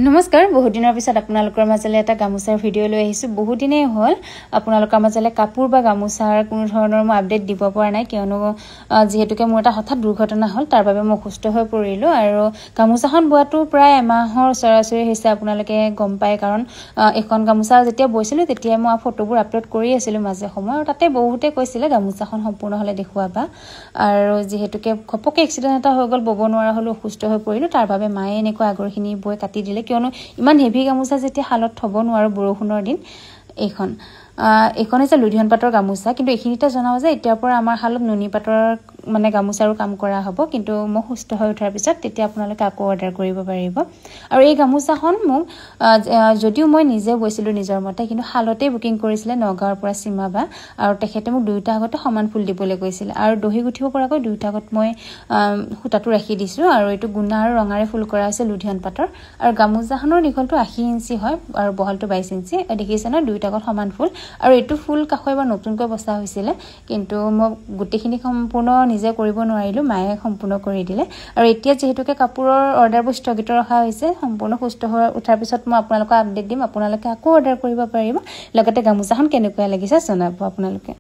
নমস্কাৰ বহুত দিনৰ পিছত আপোনালোকৰ মাজলৈ এটা গামোচাৰ ভিডিঅ' লৈ আহিছো। বহুত দিনেই হ'ল আপোনালোকৰ মাজলৈ কাপোৰ বা গামোচাৰ কোনো ধৰণৰ মই আপডেট দিব পৰা নাই, কিয়নো যেহেতুকে মোৰ এটা হঠাৎ দুৰ্ঘটনা হ'ল, তাৰ বাবে মই অসুস্থ হৈ পৰিলোঁ আৰু গামোচাখন বোৱাটো প্ৰায় এমাহৰ ওচৰা-ওচৰি হৈছে। আপোনালোকে গম পায়, কাৰণ এখন গামোচা যেতিয়া বৈছিলোঁ তেতিয়া মই ফটোবোৰ আপলোড কৰি আছিলোঁ মাজে সময়, আৰু তাতে বহুতে কৈছিলে গামোচাখন সম্পূৰ্ণ হ'লে দেখুৱাবা। আৰু যেহেতুকে ঘপককৈ এক্সিডেণ্ট এটা হৈ গ'ল, ব'ব নোৱাৰা হ'লোঁ, অসুস্থ হৈ পৰিলোঁ, তাৰ বাবে মায়ে এনেকৈ আগৰখিনি বৈ কাটি দিলে, কিয়নো ইমান হেভি গামোচা যেতিয়া শালত থ'ব নোৱাৰোঁ বৰষুণৰ দিন। এইখন হৈছে লুধিয়ান পাটৰ গামোচা, কিন্তু এইখিনিতে জনাওঁ যে এতিয়াৰ পৰা আমাৰ শালত নুনী পাটৰ গামোচাৰো কাম কৰা হ'ব, কিন্তু মই সুস্থ হৈ উঠাৰ পিছত তেতিয়া আপোনালোকে আকৌ অৰ্ডাৰ কৰিব পাৰিব। আৰু এই গামোচাখন মোক যদিও মই নিজে বৈছিলোঁ নিজৰ মতে, কিন্তু শালতেই বুকিং কৰিছিলে নগাঁৱৰ পৰা সীমাবা, আৰু তেখেতে মোক দুয়োটা আগতে সমান ফুল দিবলৈ কৈছিলে, আৰু দহি গুঠিব পৰাকৈ দুয়োটা আগত মই সূতাটো ৰাখি দিছোঁ। আৰু এইটো গুণা আৰু ৰঙাৰে ফুল কৰা হৈছে লুধিয়ান পাটৰ, আৰু গামোচাখনৰ দীঘলটো 80 ইঞ্চি হয় আৰু বহলটো 22 ইঞ্চি। দেখিছে ন, দুয়োটা আগত সমান ফুল। আৰু এইটো ফুল কাষৰ এবাৰ নতুনকৈ বচা হৈছিলে, কিন্তু মই গোটেইখিনি সম্পূৰ্ণ নিজে কৰিব নোৱাৰিলোঁ, মায়ে সম্পূৰ্ণ কৰি দিলে। আৰু এতিয়া যিহেতুকে কাপোৰৰ অৰ্ডাৰবোৰ স্থগিত ৰখা হৈছে, সম্পূৰ্ণ সুস্থ হৈ উঠাৰ পিছত মই আপোনালোকক আপডেট দিম, আপোনালোকে আকৌ অৰ্ডাৰ কৰিব পাৰিব। লগতে গামোচাখন কেনেকুৱা লাগিছে জনাব আপোনালোকে।